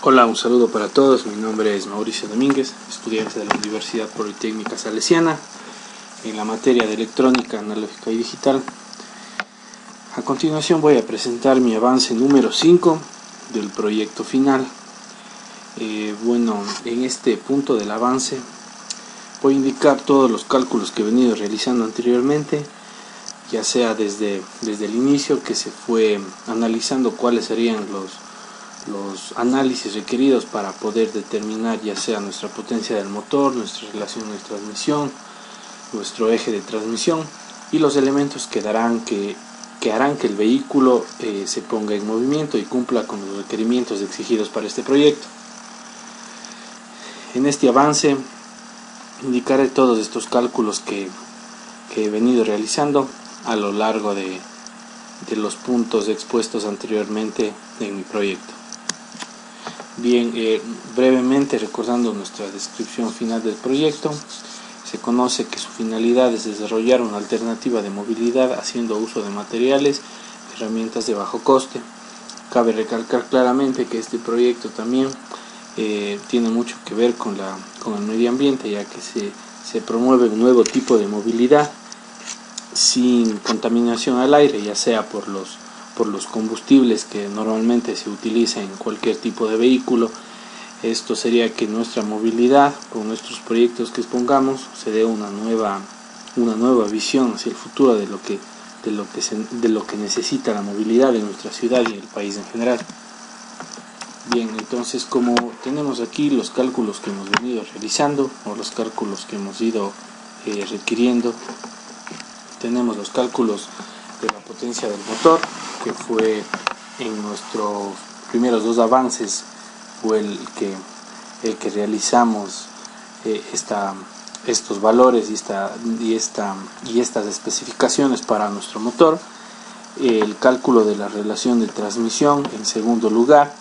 Hola, un saludo para todos. Mi nombre es Mauricio Domínguez, estudiante de la Universidad Politécnica Salesiana en la materia de electrónica analógica y digital. A continuación voy a presentar mi avance número 5 del proyecto final. En este punto del avance voy a indicar todos los cálculos que he venido realizando anteriormente, ya sea desde el inicio, que se fue analizando cuáles serían los análisis requeridos para poder determinar ya sea nuestra potencia del motor, nuestra relación de transmisión, nuestro eje de transmisión y los elementos que harán que el vehículo se ponga en movimiento y cumpla con los requerimientos exigidos para este proyecto. En este avance indicaré todos estos cálculos que he venido realizando a lo largo de los puntos expuestos anteriormente en mi proyecto. Bien, brevemente recordando nuestra descripción final del proyecto, se conoce que su finalidad es desarrollar una alternativa de movilidad haciendo uso de materiales y herramientas de bajo coste. Cabe recalcar claramente que este proyecto también tiene mucho que ver con el medio ambiente, ya que se promueve un nuevo tipo de movilidad sin contaminación al aire, ya sea por los combustibles que normalmente se utiliza en cualquier tipo de vehículo. Esto sería que nuestra movilidad, con nuestros proyectos que expongamos, se dé una nueva visión hacia el futuro de lo que necesita la movilidad de nuestra ciudad y el país en general. Bien, entonces, como tenemos aquí los cálculos que hemos venido realizando o los cálculos que hemos ido requiriendo, tenemos los cálculos de la potencia del motor, que fue en nuestros primeros dos avances, fue el que realizamos estos valores y estas especificaciones para nuestro motor. El cálculo de la relación de transmisión en segundo lugar.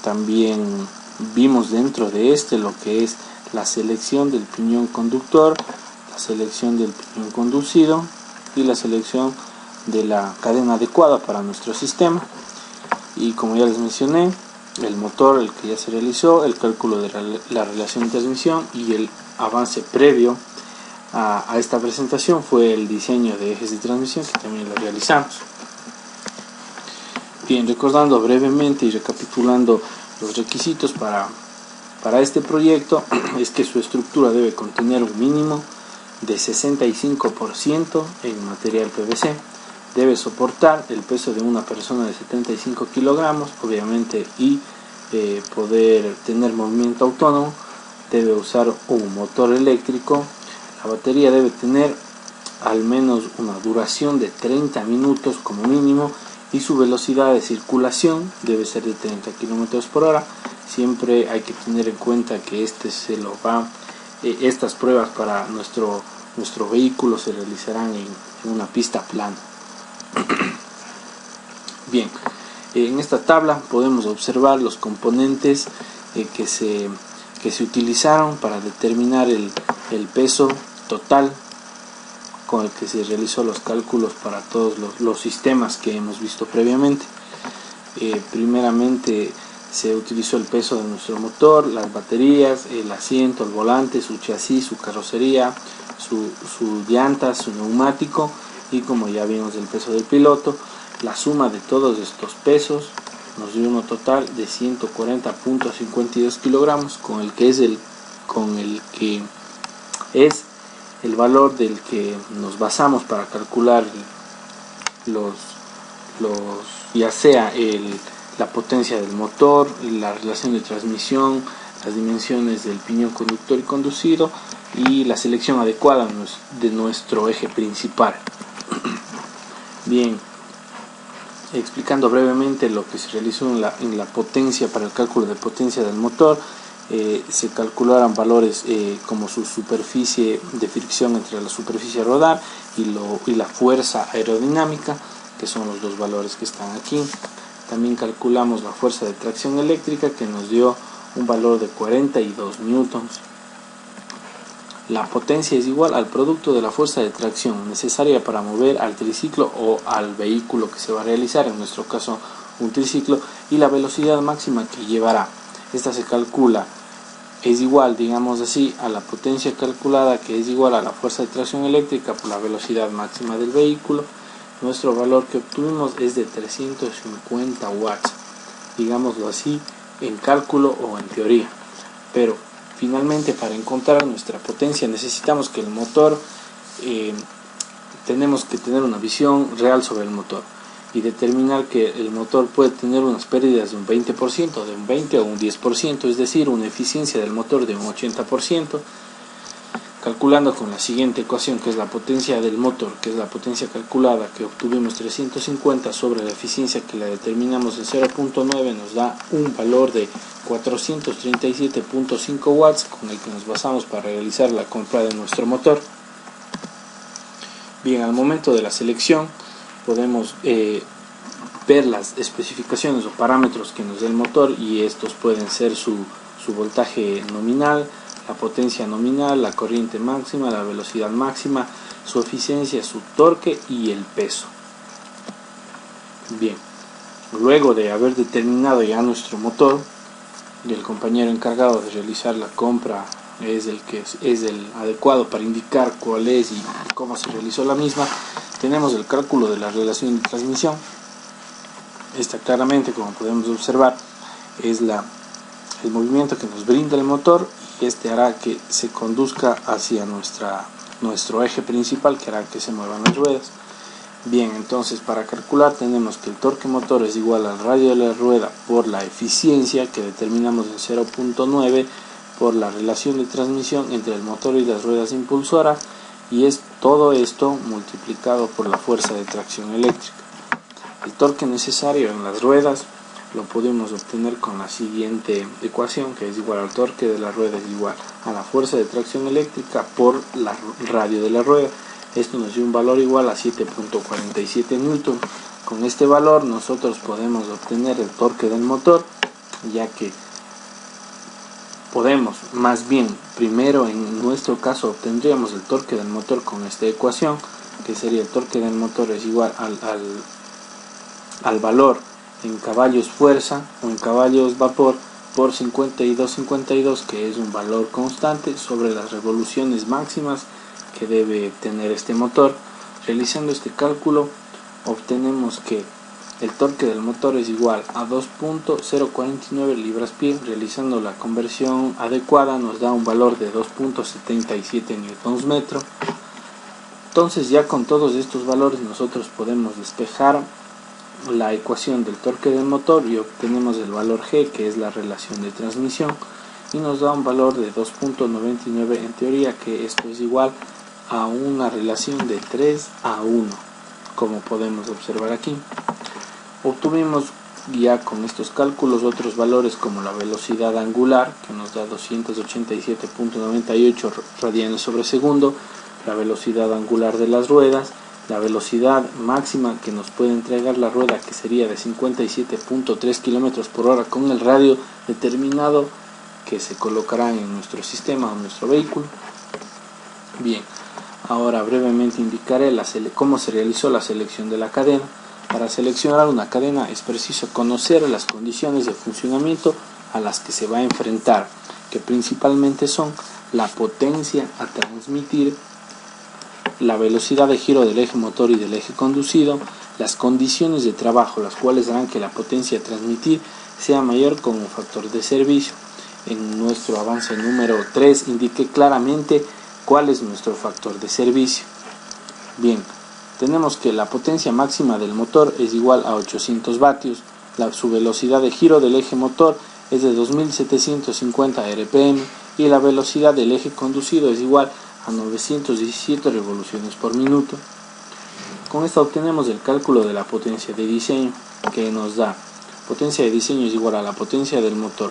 También vimos dentro de lo que es la selección del piñón conductor, la selección del piñón conducido y la selección de la cadena adecuada para nuestro sistema. Y como ya les mencioné, el motor, el que ya se realizó, el cálculo de la relación de transmisión, y el avance previo a esta presentación fue el diseño de ejes de transmisión, que también lo realizamos. Bien, recordando brevemente y recapitulando los requisitos para este proyecto, es que su estructura debe contener un mínimo de 65% en material PVC, debe soportar el peso de una persona de 75 kilogramos, obviamente, y poder tener movimiento autónomo. Debe usar un motor eléctrico. La batería debe tener al menos una duración de 30 minutos como mínimo, y su velocidad de circulación debe ser de 30 km por hora. Siempre hay que tener en cuenta que estas pruebas para nuestro vehículo se realizarán en una pista plana. Bien, en esta tabla podemos observar los componentes que se utilizaron para determinar el peso total con el que se realizó los cálculos para todos los sistemas que hemos visto previamente. Primeramente se utilizó el peso de nuestro motor, las baterías, el asiento, el volante, su chasis, su carrocería, su llantas, su neumático, y como ya vimos el peso del piloto. La suma de todos estos pesos nos dio un total de 140.52 kilogramos, con el que es el valor del que nos basamos para calcular ya sea la potencia del motor, la relación de transmisión, las dimensiones del piñón conductor y conducido, y la selección adecuada de nuestro eje principal. Bien, explicando brevemente lo que se realizó en la potencia, para el cálculo de potencia del motor, se calcularon valores como su superficie de fricción entre la superficie a rodar y la fuerza aerodinámica, que son los dos valores que están aquí. También calculamos la fuerza de tracción eléctrica, que nos dio un valor de 42 newtons. La potencia es igual al producto de la fuerza de tracción necesaria para mover al triciclo o al vehículo que se va a realizar, en nuestro caso un triciclo, y la velocidad máxima que llevará. Esta se calcula, es igual, digamos así, a la potencia calculada, que es igual a la fuerza de tracción eléctrica por la velocidad máxima del vehículo. Nuestro valor que obtuvimos es de 350 watts, digámoslo así, en cálculo o en teoría. Pero finalmente, para encontrar nuestra potencia necesitamos que el motor, tenemos que tener una visión real sobre el motor y determinar que el motor puede tener unas pérdidas de un 20%, de un 20 o un 10%, es decir, una eficiencia del motor de un 80%, calculando con la siguiente ecuación, que es la potencia del motor, que es la potencia calculada, que obtuvimos 350 sobre la eficiencia que la determinamos en 0.9, nos da un valor de 437.5 watts, con el que nos basamos para realizar la compra de nuestro motor. Bien, al momento de la selección podemos ver las especificaciones o parámetros que nos da el motor, y estos pueden ser su voltaje nominal, la potencia nominal, la corriente máxima, la velocidad máxima, su eficiencia, su torque y el peso. Bien, luego de haber determinado ya nuestro motor, y el compañero encargado de realizar la compra es el adecuado para indicar cuál es y cómo se realizó la misma, tenemos el cálculo de la relación de transmisión. Esta claramente, como podemos observar, es el movimiento que nos brinda el motor, y este hará que se conduzca hacia nuestro eje principal, que hará que se muevan las ruedas. Bien, entonces para calcular tenemos que el torque motor es igual al radio de la rueda por la eficiencia, que determinamos en 0.9, por la relación de transmisión entre el motor y las ruedas impulsoras, y es todo esto multiplicado por la fuerza de tracción eléctrica. El torque necesario en las ruedas lo podemos obtener con la siguiente ecuación, que es igual al torque de la rueda es igual a la fuerza de tracción eléctrica por la radio de la rueda. Esto nos dio un valor igual a 7.47 newton. Con este valor nosotros podemos obtener el torque del motor, ya que podemos, más bien, primero en nuestro caso obtendríamos el torque del motor con esta ecuación, que sería el torque del motor es igual al valor en caballos fuerza o en caballos vapor por 52, que es un valor constante sobre las revoluciones máximas que debe tener este motor. Realizando este cálculo obtenemos que el torque del motor es igual a 2.049 libras-pie. Realizando la conversión adecuada nos da un valor de 2.77 newtons-metro. Entonces, ya con todos estos valores nosotros podemos despejar la ecuación del torque del motor y obtenemos el valor G, que es la relación de transmisión, y nos da un valor de 2.99 en teoría, que esto es igual a una relación de 3:1, como podemos observar aquí. Obtuvimos ya con estos cálculos otros valores como la velocidad angular, que nos da 287.98 radianes sobre segundo, la velocidad angular de las ruedas, la velocidad máxima que nos puede entregar la rueda, que sería de 57.3 km por hora con el radio determinado que se colocará en nuestro sistema o nuestro vehículo. Bien, ahora brevemente indicaré cómo se realizó la selección de la cadena. Para seleccionar una cadena es preciso conocer las condiciones de funcionamiento a las que se va a enfrentar, que principalmente son la potencia a transmitir, la velocidad de giro del eje motor y del eje conducido, las condiciones de trabajo, las cuales harán que la potencia a transmitir sea mayor con un factor de servicio. En nuestro avance número 3 indiqué claramente cuál es nuestro factor de servicio. Bien, tenemos que la potencia máxima del motor es igual a 800 vatios, su velocidad de giro del eje motor es de 2750 rpm y la velocidad del eje conducido es igual a 917 revoluciones por minuto. Con esto obtenemos el cálculo de la potencia de diseño, que nos da potencia de diseño es igual a la potencia del motor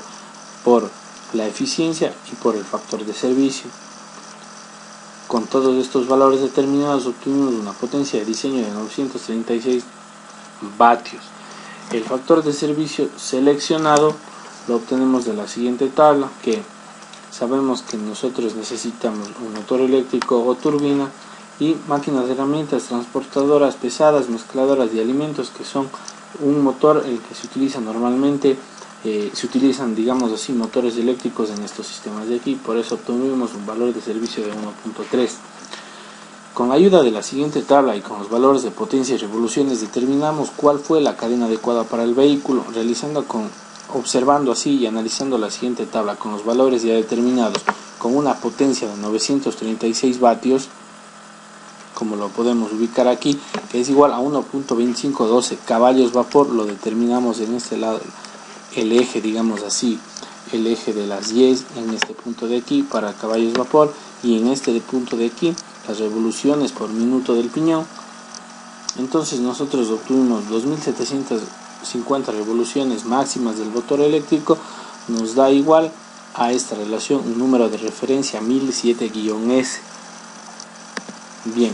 por la eficiencia y por el factor de servicio. Con todos estos valores determinados obtuvimos una potencia de diseño de 936 vatios. El factor de servicio seleccionado lo obtenemos de la siguiente tabla, que sabemos que nosotros necesitamos un motor eléctrico o turbina y máquinas de herramientas transportadoras pesadas, mezcladoras de alimentos, que son un motor el que se utiliza normalmente se utilizan, digamos así, motores eléctricos en estos sistemas de aquí, por eso obtuvimos un valor de servicio de 1.3. Con la ayuda de la siguiente tabla y con los valores de potencia y revoluciones determinamos cuál fue la cadena adecuada para el vehículo, observando así y analizando la siguiente tabla con los valores ya determinados, con una potencia de 936 vatios, como lo podemos ubicar aquí, que es igual a 1.2512 caballos vapor. Lo determinamos en este lado, el eje, digamos así, el eje de las Y en este punto de aquí para caballos vapor, y en este punto de aquí las revoluciones por minuto del piñón. Entonces nosotros obtuvimos 2750 revoluciones máximas del motor eléctrico, nos da igual a esta relación un número de referencia 1007-S. Bien,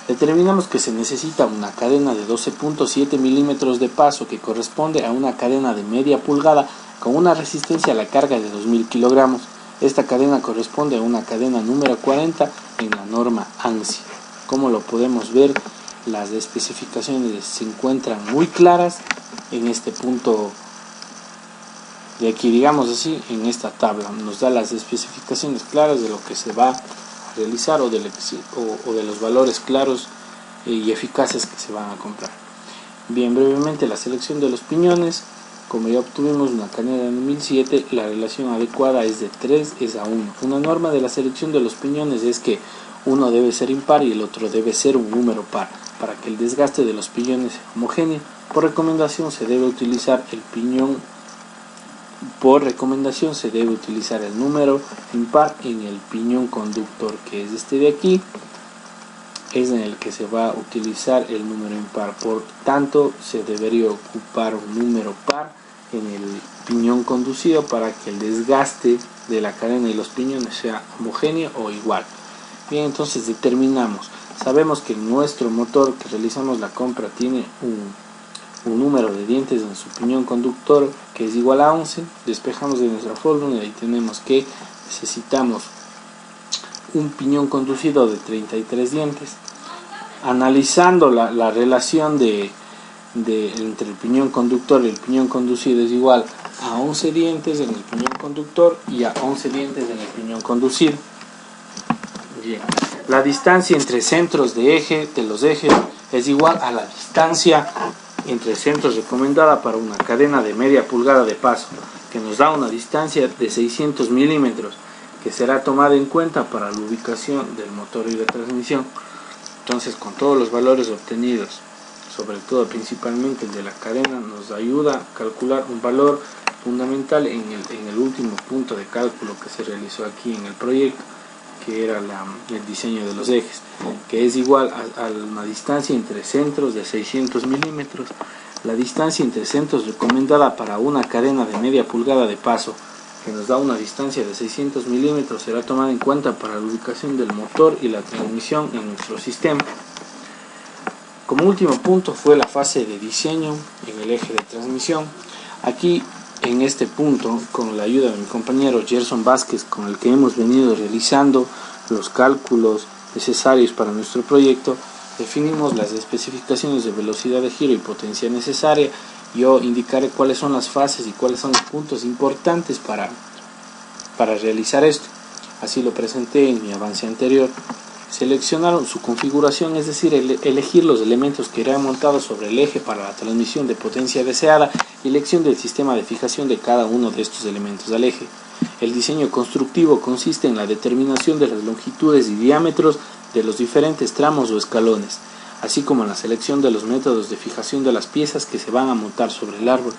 determinamos que se necesita una cadena de 12.7 milímetros de paso, que corresponde a una cadena de media pulgada con una resistencia a la carga de 2000 kilogramos. Esta cadena corresponde a una cadena número 40 en la norma ANSI. Como lo podemos ver, las especificaciones se encuentran muy claras en este punto de aquí, digamos así, en esta tabla. Nos da las especificaciones claras de lo que se va a realizar o de los valores claros y eficaces que se van a comprar. Bien, brevemente la selección de los piñones. Como ya obtuvimos una cadena de 1007, la relación adecuada es de 3:1. Una norma de la selección de los piñones es que uno debe ser impar y el otro debe ser un número par, para que el desgaste de los piñones sea homogéneo. Por recomendación se debe utilizar el número impar en el piñón conductor, que es este de aquí, es en el que se va a utilizar el número impar. Por tanto, se debería ocupar un número par en el piñón conducido para que el desgaste de la cadena y los piñones sea homogéneo o igual. Bien, entonces determinamos. Sabemos que nuestro motor que realizamos la compra tiene un número de dientes en su piñón conductor que es igual a 11. Despejamos de nuestra fórmula y tenemos que necesitamos un piñón conducido de 33 dientes. Analizando la relación entre el piñón conductor y el piñón conducido, es igual a 11 dientes en el piñón conductor y a 11 dientes en el piñón conducido. Bien. La distancia entre centros de los ejes es igual a la distancia entre centros recomendada para una cadena de media pulgada de paso, que nos da una distancia de 600 milímetros, que será tomada en cuenta para la ubicación del motor y la transmisión. Entonces, con todos los valores obtenidos, sobre todo principalmente el de la cadena, nos ayuda a calcular un valor fundamental en el último punto de cálculo que se realizó aquí en el proyecto, que era el diseño de los ejes, que es igual a una distancia entre centros de 600 milímetros. La distancia entre centros recomendada para una cadena de media pulgada de paso, que nos da una distancia de 600 milímetros, será tomada en cuenta para la ubicación del motor y la transmisión en nuestro sistema. Como último punto fue la fase de diseño en el eje de transmisión. Aquí en este punto, con la ayuda de mi compañero Gerson Vázquez, con el que hemos venido realizando los cálculos necesarios para nuestro proyecto, definimos las especificaciones de velocidad de giro y potencia necesaria. Yo indicaré cuáles son las fases y cuáles son los puntos importantes para realizar esto. Así lo presenté en mi avance anterior. Seleccionaron su configuración, es decir, elegir los elementos que irán montados sobre el eje para la transmisión de potencia deseada y elección del sistema de fijación de cada uno de estos elementos al eje. El diseño constructivo consiste en la determinación de las longitudes y diámetros de los diferentes tramos o escalones, así como en la selección de los métodos de fijación de las piezas que se van a montar sobre el árbol.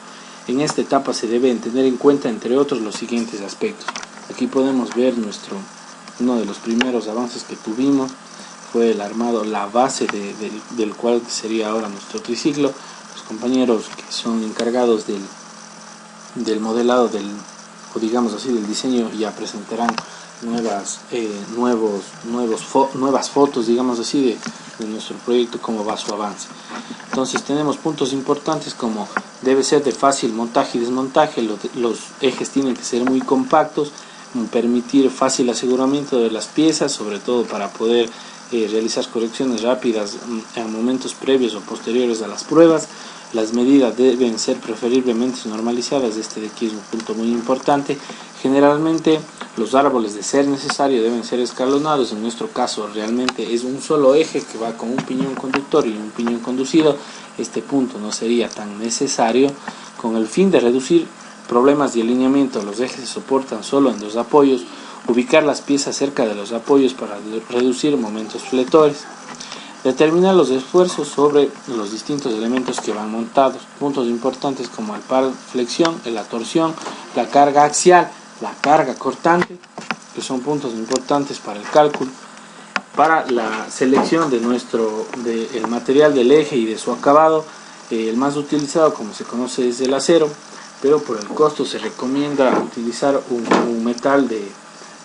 En esta etapa se deben tener en cuenta, entre otros, los siguientes aspectos. Aquí podemos ver uno de los primeros avances que tuvimos fue el armado, la base del cual sería ahora nuestro triciclo. Los compañeros que son encargados del modelado o digamos así del diseño ya presentarán nuevas fotos, digamos así, de nuestro proyecto, cómo va su avance. Entonces tenemos puntos importantes como debe ser de fácil montaje y desmontaje, los ejes tienen que ser muy compactos, permitir fácil aseguramiento de las piezas, sobre todo para poder realizar correcciones rápidas en momentos previos o posteriores a las pruebas. Las medidas deben ser preferiblemente normalizadas. Este de aquí es un punto muy importante. Generalmente los árboles, de ser necesario, deben ser escalonados. En nuestro caso realmente es un solo eje que va con un piñón conductor y un piñón conducido. Este punto no sería tan necesario. Con el fin de reducir problemas de alineamiento, los ejes se soportan solo en dos apoyos. Ubicar las piezas cerca de los apoyos para reducir momentos fletores. Determinar los esfuerzos sobre los distintos elementos que van montados. Puntos importantes como el par flexión, la torsión, la carga axial, la carga cortante, que son puntos importantes para el cálculo. Para la selección del material del eje y de su acabado, el más utilizado, como se conoce, es el acero, pero por el costo se recomienda utilizar un metal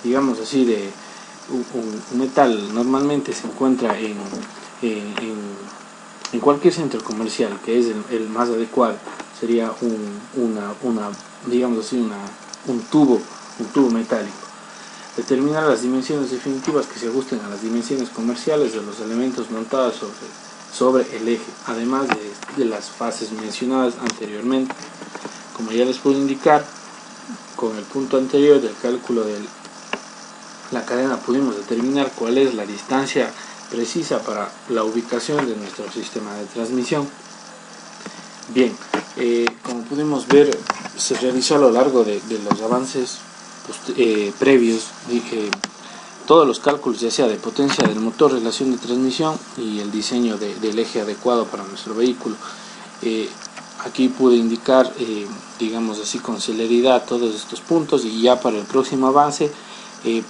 digamos así, un metal normalmente se encuentra en cualquier centro comercial, que es el más adecuado. Sería digamos así, un tubo metálico. Determinar las dimensiones definitivas que se ajusten a las dimensiones comerciales de los elementos montados sobre el eje, además de las fases mencionadas anteriormente. Como ya les puedo indicar, con el punto anterior del cálculo de la cadena pudimos determinar cuál es la distancia precisa para la ubicación de nuestro sistema de transmisión. Bien, como pudimos ver, se realizó a lo largo de los avances previos todos los cálculos, ya sea de potencia del motor, relación de transmisión y el diseño del eje adecuado para nuestro vehículo. Aquí pude indicar, digamos así, con celeridad todos estos puntos, y ya para el próximo avance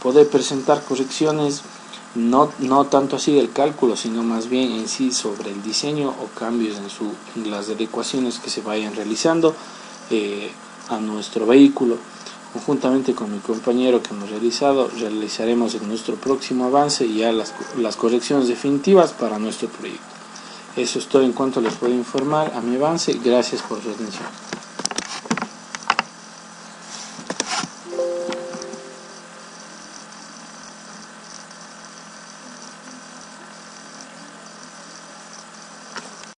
poder presentar correcciones, no tanto así del cálculo, sino más bien en sí sobre el diseño o cambios en las adecuaciones que se vayan realizando a nuestro vehículo. Conjuntamente con mi compañero que hemos realizaremos en nuestro próximo avance ya las correcciones definitivas para nuestro proyecto. Eso es todo en cuanto les puedo informar a mi avance. Gracias por su atención.